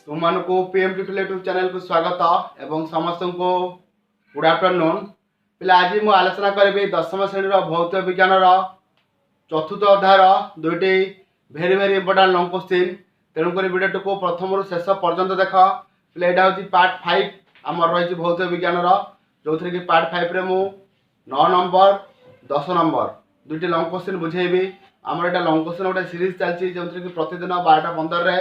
तुमको PMT YouTube channel को स्वागत एवं समस्त को गुड आफ्टरनून पे आज मुझे आलोचना करी 10वीं श्रेणी भौत विज्ञान चतुर्थ अध्याय दुईटी very very important long question तेणुक वीडियो को प्रथम शेष पर्यंत देख पे यहाँ हूँ पार्ट 5 आम रही भौत विज्ञान जो थी कि पार्ट 5 रे मु 9 नंबर 10 नंबर दुईटी लंग क्वेश्चन बुझेबी आमर यहाँ लंग क्वेश्चन गोटे सीरीज चलती जो थी कि प्रतिदिन 12:15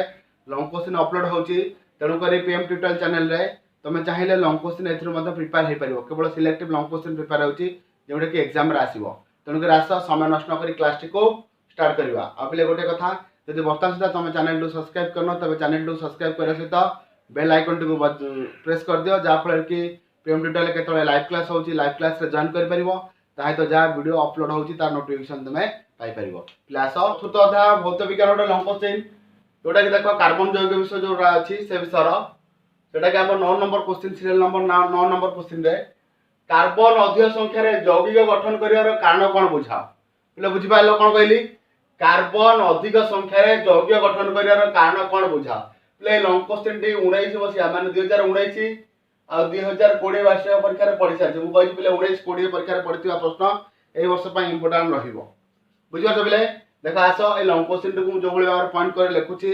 लंग क्वेश्चन अपलोड होची तेणुक पीएम ट्यूटोरियल चैनल रे तुम चाहिए लंग क्वेश्चन ए प्रिपेयर हो पार केवल सिलेक्टिव लंग क्वेश्चन प्रिपेयर होची जोटा कि एग्जाम रे आसीबो तेणुक आस समय नष्ट न करी क्लास टी को स्टार्ट करवा आ पे गोटे कथा जब बर्तमान सुधा तुम चैनल टू सब्सक्राइब करना तब चैनल टू सब्सक्राइब करने सहित बेल आइकन टी को प्रेस कर दियो जहाँफल कि पीएम ट्यूटोरियल केतले लाइव क्लास होची लाइव क्लास रे जॉइन कर परिबो ताहे तो जहाँ वीडियो अपलोड होची तार नोटिफिकेशन तुमे पाई परिबो क्लास चतुर्थ अध्याय भौत विज्ञान गोटे लंग क्वेश्चन जोटा कि देख कार्बन जैविक विषय जो अच्छी से विषय जोटा कि आम 9 number question serial number 9 number question रे कार्बन अधिक संख्यार जैविक गठन कर कारण कौन बुझा पे बुझिपार कौन कहली कार्बन अधिक संख्यार जैविक गठन कर कारण कौन बुझा पे लंग क्वेश्चन टी 19 बसिया माने 2019 आ 2020 वार्षिक परीक्षा पढ़ी सारी मुझे पे 19-20 परीक्षा पढ़ी प्रश्न यही वर्ष इंपोर्टाट रुझिपार पे देख आस ये लंग क्वेश्चन टी जो भाव पॉइंट कर लिखुची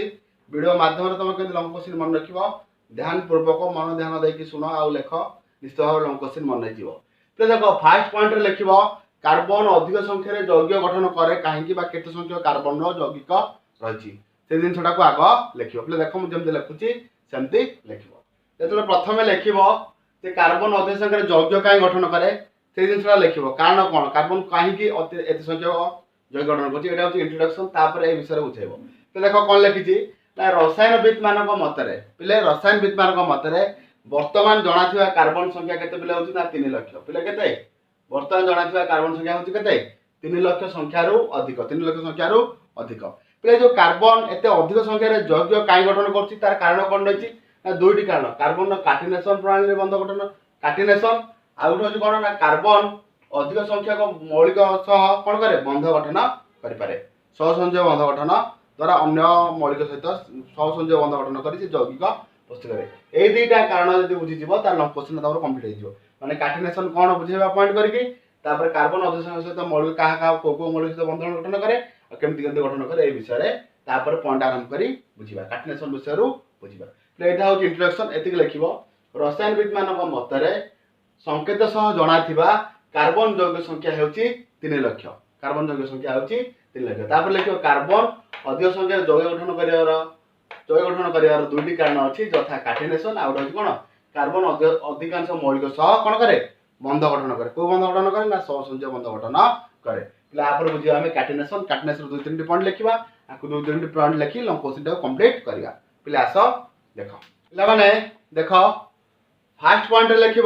वीडियो माध्यम तुम के लंग क्वेश्चन मन रख ध्यान पूर्वक मन ध्यान देकी शुण आ लेख निश्चित भाव लंग क्वेश्चन मन रही देख फास्ट पॉइंट लिख कार्बन अधिक संख्यार जैविक गठन करे कहीं केते संख्यक कार्बन जैविक रही से जिनटा को आग लिख पे देख मुझे लिखुची सेमती लिख जो प्रथम लिख कार्बन अधिक संख्यार जैविक कहीं गठन करे से जिनटा लिख कारण कौन कार्बन कहीं एत संख्यक जैविक गठन कर इंट्रोडक्शन तापर ए विषय बुझेब तो देख कौन लिखी रसायनविद मान मतरे पे रसायनविद मान मतरे वर्तमान जना कार्बन संख्या केते पिले होची ना 3 लाख पिले केते वर्तमान जना कार्बन संख्या होची केते 3 लाख संख्यारू अधिक 3 लाख संख्यारू अधिक पे जो कार्बन एते अधिक संख्यार जैविक कहीं गठन करछि तार कारण कोन रहिछि ना दुईटी कारण कार्बन काटिनेशन प्रणाली रे बंध गठन काटिनेशन आउट होछि कोन ना कार्बन अधिक संख्यक मौलिक सह कोन करे बंध गठन करि पारे सहसंजय बंध गठन द्वारा अन्य मौलिक सहित सहसंजय बंध गठन करी जैविक प्रस्तुत करे ए दुईटा कारण जदि बुझीजिवो तार लंग क्वेश्चन तमर कंप्लीट हो माने काटिनेशन कोन बुझेबा पॉइंट करके तापर कार्बन अधिक संख्यक सहित मौलिक कहा को मौलिक सहित बंध गठन करे और केमति केमति गठन करे ए विषय रे तापर पॉइंट आरंभ करी बुझिबा काटिनेशन विषय रु बुझिबा तो एटा हो इंट्रोडक्शन एतिक लिखिबो रसायनविद मानक मतरे संकेत सह जणा थिबा कार्बन जैविक संख्या हेउची 3 लाख कार्बन जैविक संख्या हेउची 3 लाख तापर लिखिबो कार्बन अधिक संख्या जैविक गठन कर दुईटी कारण अच्छी यथा काटिनेशन आउ रही कौन कार्बन अधिकांश मौलिक सह कौन करे बंध गठन करे को बंध गठन करे ना सहसंजय बंध गठन करे आप बुझा आम काटिनेशन काटिनेशन 2-3 पॉइंट लिखा आपको 2-3 पॉइंट लिखी लंग क्वेश्चन कंप्लीट करवा पे आस देख पे देख फास्ट पॉइंट लिख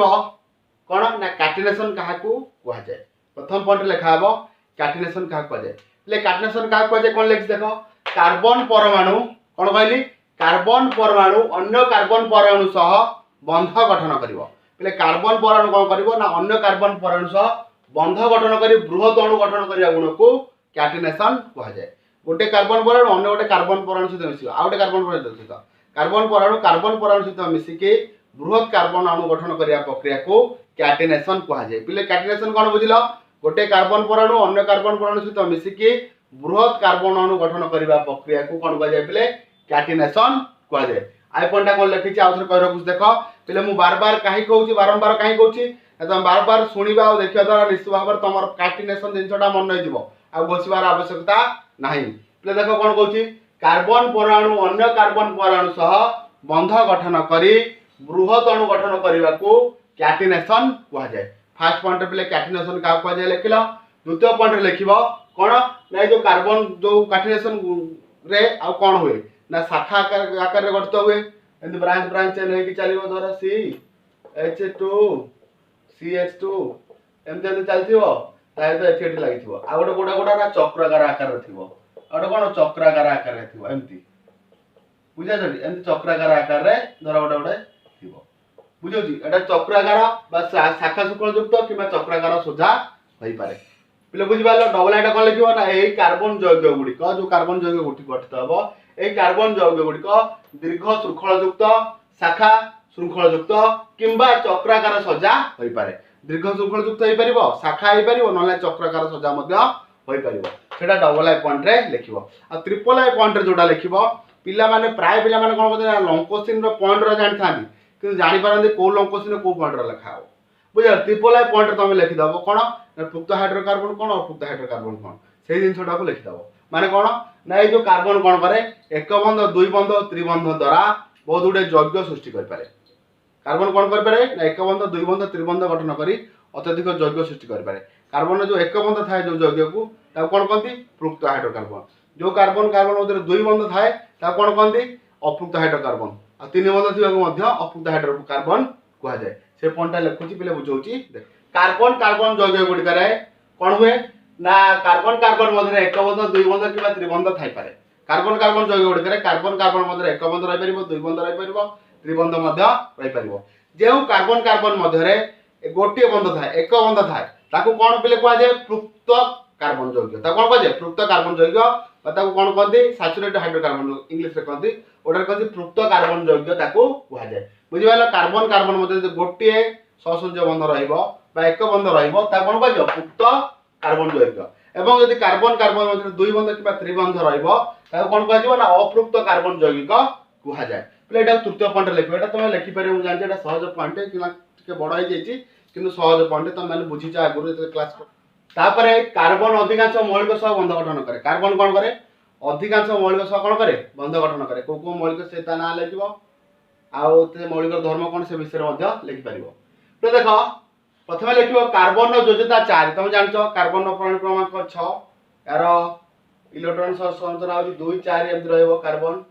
कौन ना काटिनेशन क्या कहुए प्रथम पॉइंट लिखा काटिनेशन क्या कहुए काटिनेशन क्या कहुए कौन लिखी देख कार्बन परमाणु कौन कहली कार्बन परमाणु अन्य कार्बन परमाणु सह बंध गठन करिवो पे कार्बन परमाणु कौन करिवो ना अन्य कार्बन परमाणु सह बंध गठन करी बृहत अणु गठन करिया गुण को कैटिनेशन कहा जाए गोटे कार्बन परमाणु अन्य गोटे कार्बन परमाणु सहित मिसिबो आ गोटे कार्बन परमाणु कार्बन परमाणु सहित मिसिके बृहत कार्बन अणु गठन करिया प्रक्रिया को कैटिनेशन कहा जाए पे कैटिनेशन कौन बुझिलो गोटे कार्बन परमाणु अन्य कार्बन परमाणु सहित मिसिके बृहत कार्बन अणु गठन करने प्रक्रिया को कौन कह जाए कैटिनेशन कह जाए आई पॉइंट कौन लिखी आउ थे कह कुछ देख पे मुझे बार बार कहीं कहूँ बारंबार कहीं कहूँ तुम बार बार शुणा और देखा द्वारा निश्चित भाव में तुम कैटिनेशन जिनटा मन रही घोषार आवश्यकता ना पे देख कौन कहूँ कार्बन परमाणु अन्य कार्बन परमाणु सह बंध गठन करी बृहत अणु गठन करने को कैटिनेशन कह जाए फास्ट पॉइंट पे कैटिनेशन क्या कह जाए लिख द्वितीय पॉइंट लिख कौन ना जो कार्बन जो कैटिनेशन रे आ कौन हुए ना शाखा आकार रे गठित हुए एंड ब्रांच ब्रांच चेन होई कि चलिबो धर CH2 CH2 एमते एमते चलथिबो ताहे तो एथेटी लागिथिबो आ गोटे गोटा गोटा ना चक्राकार आकार रे थिबो आ कोन चक्राकार आकार रे थिबो एमती बुझा जडी एमती चक्राकार आकार रे धर गोटे गोटे थिबो बुझौची एटा चक्राकार बा शाखा शुक्ल युक्त किबा चक्राकार सोझा होई पारे पिले बुझिपार डबल आइटा कौन लिखो ना यही कार्बन यौगिक गुड़िक जो कार्बन यौगिक गठित हम यही कार्बन यौगिक गुड़िक दीर्घ श्रृंखलयुक्त शाखा श्रृंखलयुक्त किंबा चक्राकार सजा हो पारे दीर्घ श्रृंखलयुक्त हो पार शाखा हो पार ना चक्राकार सजा हो पार से डबल आई पॉइंट रे लिखिबो आ ट्रिपल आई पॉइंट रे जोटा लिखिबो पिला माने प्राय पिला माने कोन कहते लंकोसिन रो पॉइंट रो जानि थांदी कि जानि पारंदी को लंकोसिन को पॉइंट रो लिखा हो बुझा ट्रिपल आई पॉइंट रे तुम लिखि दबो कोन पुक्त हाइड्रोकार्बन कोन अपुक्त हाइड्रोकार्बन कोन सेही जिंसटा को लिखि दबो माने कोन ना ए जो कार्बन कोन करे एक बंध दुई बंध त्रिबंध द्वारा बहुत गुडे यौगिक सृष्टि कर पारे कार्बन कोन कर पारे ना एक बंध दुई बंध त्रिबंध गठन करी अत्यधिक यौगिक सृष्टि कर पारे कार्बन जो एक बंध थाए जो यौगिक को ता कोन कहती पुक्त हाइड्रोकार्बन जो कार्बन कार्बन मध्य दुई बंध थाए ता कोन कहती अपुक्त हाइड्रोकार्बन आ तीन बंध थिबा को मध्य अपुक्त हाइड्रोकार्बन कहा जाए से पॉइंट लिखुची पिले बुझौची कार्बन कार्बन यौगिक गुडी करे कोन हुए ना कार्बन कार्बन मध्य एक बंध दुई बंध किबा त्रिबंध थाई पारे कार्बन कार्बन यौगिक गुडी करे कार्बन कार्बन मध्य एक बंध रहि परिबो दुई बंध रहि परिबो त्रिबंध मध्य रहि परिबो जेउ कार्बन कार्बन मध्य रे गोटे बंध थाए एक बंध थाए ताको कोन पिले कहा जाए पुक्त कार्बन यौगिक ता कोन कहा जाए पुक्त कार्बन यौगिक बा ताको कोन कहती सैचुरेटेड हाइड्रोकार्बन इंग्लिश रे कहती ओडर कहती पुक्त कार्बन यौगिक ताको कहा जाए बुझिबाला कार्बन कार्बन मध्य गोटे सहसंयोजक बंध रहिबो बा एक बंध रहिबो ता कोन कहा जाए पुक्त कार्बन यौगिक एवं यदि कार्बन कार्बन मध्य दुई बंध किबा त्रिबंध रहिबो ता कोन कहा जाय ना अपुक्त कार्बन यौगिक कहा जाए प्ले एटा तृतीय पॉइंट लिखबो एटा तुम लिखि परिबो जान एटा सहज पॉइंट किना के बड़ होई जायछि किंतु सहज पॉइंट तुम माने बुझिचा आगुरु क्लास तापरे कार्बन अधिकांश मौलिक सह बंध गठन करे कार्बन कोन करे अधिकांश मौलिक सह कोन करे बंध गठन करे को मौलिक से ता ना लिखिबो आउ ते मौलिक धर्म कोन से विषय मध्ये लिखि परिबो तो देखो प्रथम लिखिबो कार्बन योज्यता 4 तुम जानछो कार्बन परमाणु क्रमांक 6 यार इलेक्ट्रॉन संरचना हो 2 4 एम रहइबो कार्बन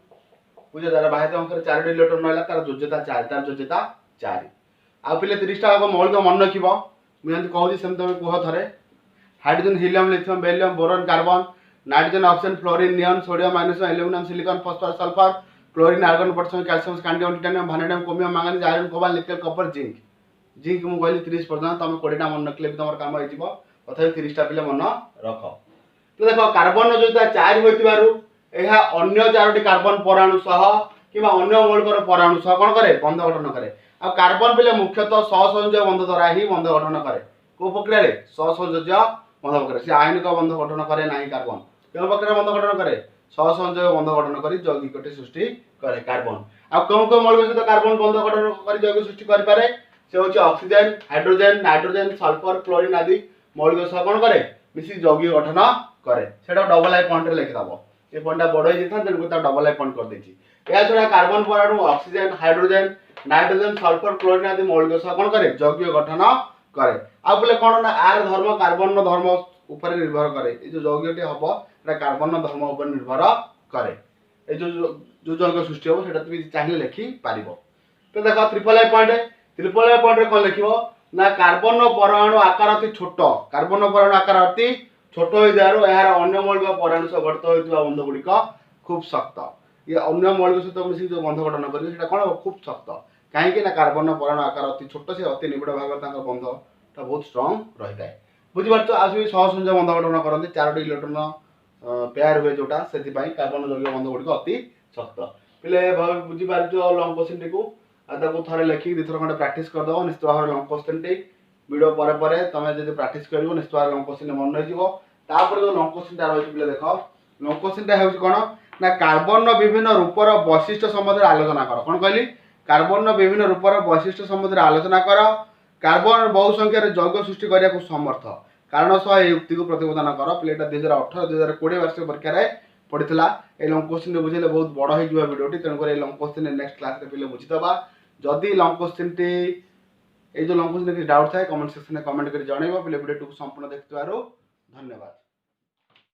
बुझे तार बाह्य अंक 4 इलेक्ट्रॉन रहला तार योज्यता 4 तार योज्यता 4 आ पिले 30 टा को मौलिक मन रखिबो मु जंत कहूची सेम तुम कुह थरे hydrogen helium lithium beryllium boron carbon nitrogen oxygen fluorine neon sodium magnesium aluminium silicon phosphorus sulphur chlorine argon potassium calcium scandium titanium vanadium chromium manganese iron cobalt nickel copper zinc zinc मु कहली 30 पर्यंत तुम 20 टा मन रखले तुम काम होई जिवो तथा 30 टा पिले मन रख तो देखो कार्बन योज्यता 4 होइतिबारु एहा अन्य 4टी कार्बन परमाणु सह किबा अन्य मौलिक परमाणु सह कोन करे बंध गठन करे आ कार्बन पिले मुख्यतः सहसंयोजक बंध द्वारा ही बंध गठन करे को प्रक्रिया रे सहसंयोजक बंध करे से आयनिक बंध गठन करे नाही कार्बन केउ प्रक्रिया बंध गठन करे सहसंयोजक बंध गठन करी यौगिकटी सृष्टि करे कार्बन आ को मौलिक सहित कार्बन बंध गठन करी यौगिक सृष्टि करि पारे से होची oxygen hydrogen nitrogen sulphur chlorine आदि मौलिक सह कोन करे मिसी यौगिक गठन करे सेटा डबल आई पॉइंट रे लिखि दबो ए पॉइंटटा बड होई जेता तेन को ता डबल आई पॉइंट कर देछि या छोड़ा कार्बन परमाणु oxygen hydrogen nitrogen sulphur chlorine आदि मौलिक सह कोन करे यौगिक गठन करे आ बोले कोन ना आर धर्म कार्बन धर्म ऊपर निर्भर करे ए जो यौगिकटी हबो एटा कार्बन धर्म ऊपर निर्भर करे ए जो यौगिक सृष्टि हबो सेटा तुम चाहिले लिखि पारिबो तो देखो ट्रिपल आई पॉइंट रे कोन लिखिबो ना कार्बन परमाणु आकार अति छोट कार्बन परमाणु आकार अति छोट होई जारो यार अन्य मौलिक परमाणु सह गठित होइतबा बंध गुडिक खूब शक्त ये अन्य मौलिक सहित मिसी जो बंध गठन करी सेटा कोन खूब शक्त काहे कि ना कार्बन परमाणु आकार अति छोट से अति निबिड़ भाग तांका बंध ता बहुत स्ट्रांग रहि जाय बुझि पारछो आसि सहसंयोजक बंध गठन करंती 4टी इलेक्ट्रॉन पेयर हुए जोटा सेति पई कार्बन यौगिक बंध गुडिक अति शक्त पिले बुझि पारछो लॉन्ग क्वेश्चन टिकू आदा को थरे लिखि दिथर खंडे प्रैक्टिस कर दो निश्चित भाव लॉन्ग क्वेश्चन टी वीडियो परे परे तमे जदि प्रैक्टिस करिवो निश्चित भाव लॉन्ग क्वेश्चन मन रहि जिवो तापर जो लॉन्ग क्वेश्चन ता रहि पिले देखो लॉन्ग क्वेश्चन ता हेउछि कोन ना कार्बन विभिन्न रूपर वैशिष्ट्य संबंध आलोचना कर कोन कहली कार्बन विभिन्न रूपर वैशिष्ट्य संबंध आलोचना कर कार्बन बहु संख्या यौगिक सृष्टि करिया को समर्थ कारण सह ए युक्ति को प्रतिपादन कर प्लेटा 2018 2020 वर्ष परीक्षा रे पड़ितला ए लॉन्ग क्वेश्चन बुझेले बहुत बड़ होई जिवा वीडियोटी तन कर a long question next class रे पिले बुझितबा जदि लॉन्ग क्वेश्चन टी ए जो लॉन्ग क्वेश्चन के डाउट थाए कमेंट सेक्शन में कमेंट कर जणैबो पिले वीडियो को संपूर्ण देखिथारो धन्यवाद।